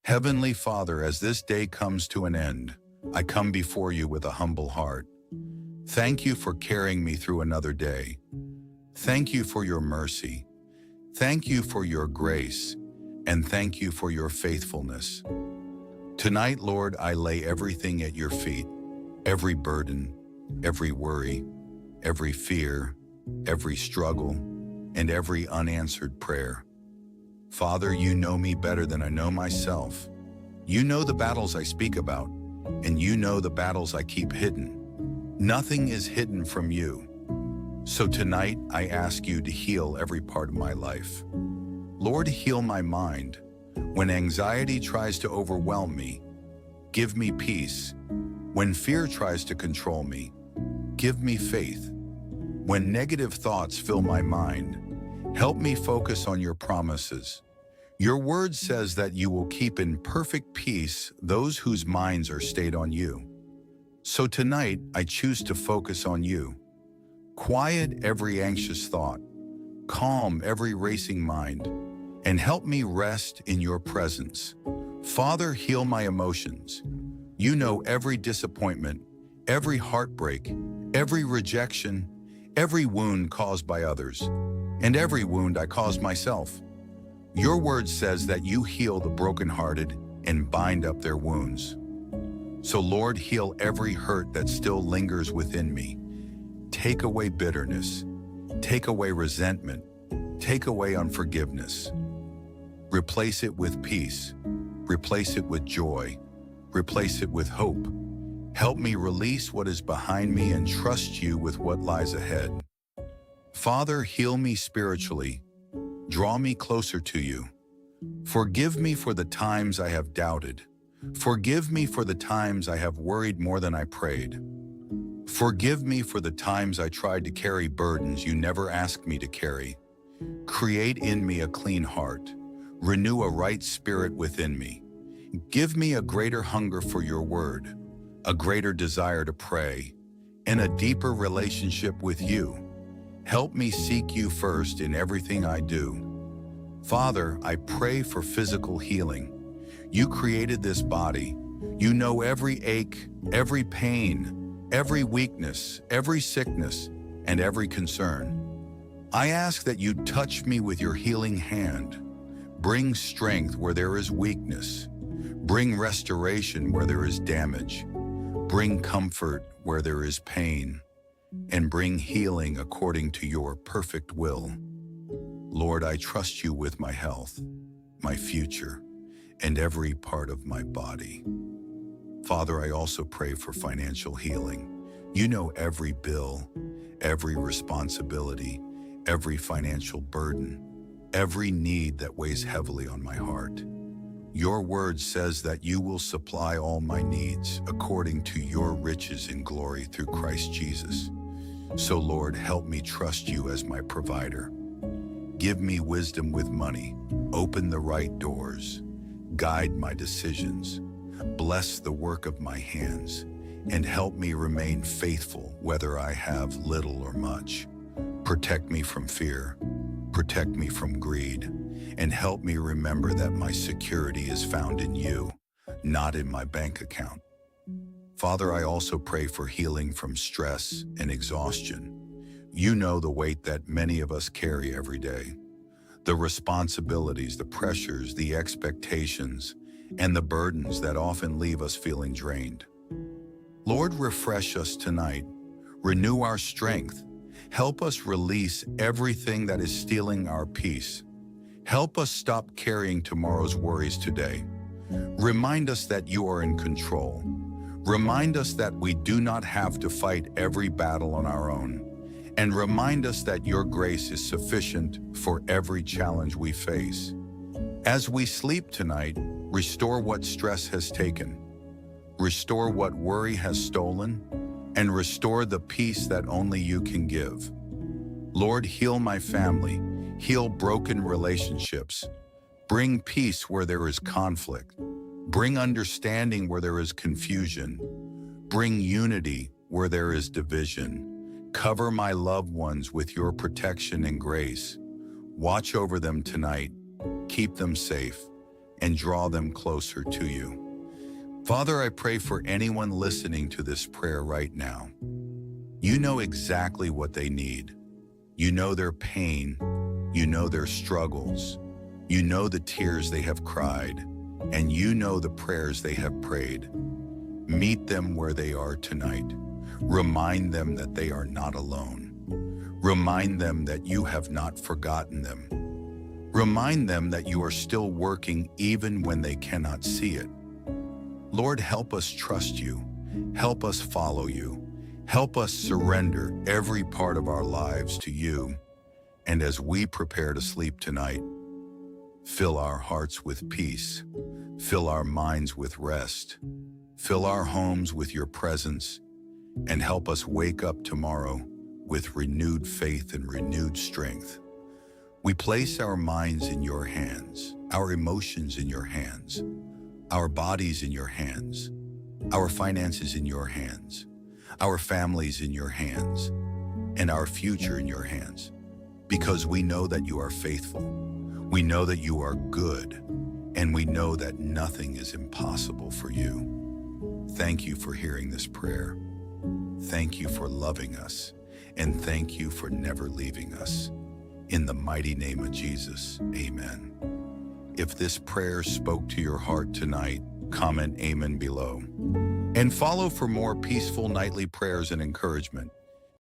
Heavenly Father, as this day comes to an end, I come before you with a humble heart. Thank you for carrying me through another day. Thank you for your mercy. Thank you for your grace. And thank you for your faithfulness. Tonight, Lord, I lay everything at your feet. Every burden, every worry, every fear, every struggle, and every unanswered prayer. Father, you know me better than I know myself. You know the battles I speak about, and you know the battles I keep hidden. Nothing is hidden from you. So tonight, I ask you to heal every part of my life. Lord, heal my mind. When anxiety tries to overwhelm me, give me peace. When fear tries to control me, give me faith. When negative thoughts fill my mind, help me focus on your promises. Your word says that you will keep in perfect peace those whose minds are stayed on you. So tonight, I choose to focus on you. Quiet every anxious thought, calm every racing mind, and help me rest in your presence. Father, heal my emotions. You know every disappointment, every heartbreak, every rejection, every wound caused by others, and every wound I caused myself. Your word says that you heal the brokenhearted and bind up their wounds. So Lord, heal every hurt that still lingers within me. Take away bitterness, take away resentment, take away unforgiveness. Replace it with peace, replace it with joy, replace it with hope. Help me release what is behind me and trust you with what lies ahead. Father, heal me spiritually. Draw me closer to you. Forgive me for the times I have doubted. Forgive me for the times I have worried more than I prayed. Forgive me for the times I tried to carry burdens you never asked me to carry. Create in me a clean heart. Renew a right spirit within me. Give me a greater hunger for your word, a greater desire to pray, and a deeper relationship with you. Help me seek you first in everything I do. Father, I pray for physical healing. You created this body. You know every ache, every pain, every weakness, every sickness, and every concern. I ask that you touch me with your healing hand. Bring strength where there is weakness. Bring restoration where there is damage. Bring comfort where there is pain. And bring healing according to your perfect will. Lord, I trust you with my health, my future, and every part of my body. Father, I also pray for financial healing. You know every bill, every responsibility, every financial burden, every need that weighs heavily on my heart. Your word says that you will supply all my needs according to your riches in glory through Christ Jesus. So Lord, help me trust you as my provider. Give me wisdom with money. Open the right doors. Guide my decisions. Bless the work of my hands. And help me remain faithful whether I have little or much. Protect me from fear. Protect me from greed. And help me remember that my security is found in you, not in my bank account. Father, I also pray for healing from stress and exhaustion. You know the weight that many of us carry every day. The responsibilities, the pressures, the expectations, and the burdens that often leave us feeling drained. Lord, refresh us tonight. Renew our strength. Help us release everything that is stealing our peace. Help us stop carrying tomorrow's worries today. Remind us that you are in control. Remind us that we do not have to fight every battle on our own. And remind us that your grace is sufficient for every challenge we face. As we sleep tonight, restore what stress has taken. Restore what worry has stolen. And restore the peace that only you can give. Lord, heal my family. Heal broken relationships. Bring peace where there is conflict. Bring understanding where there is confusion. Bring unity where there is division. Cover my loved ones with your protection and grace. Watch over them tonight. Keep them safe. and draw them closer to you. Father, I pray for anyone listening to this prayer right now. You know exactly what they need. You know their pain. You know their struggles. You know the tears they have cried, and you know the prayers they have prayed. Meet them where they are tonight. Remind them that they are not alone. Remind them that you have not forgotten them. Remind them that you are still working even when they cannot see it. Lord, help us trust you. Help us follow you. Help us surrender every part of our lives to you. And as we prepare to sleep tonight, fill our hearts with peace. Fill our minds with rest. Fill our homes with your presence. And help us wake up tomorrow with renewed faith and renewed strength. We place our minds in your hands, our emotions in your hands, our bodies in your hands, our finances in your hands, our families in your hands, and our future in your hands. Because we know that you are faithful, we know that you are good, and we know that nothing is impossible for you. Thank you for hearing this prayer. Thank you for loving us, and thank you for never leaving us. In the mighty name of Jesus, amen. If this prayer spoke to your heart tonight, comment amen below. And follow for more peaceful nightly prayers and encouragement.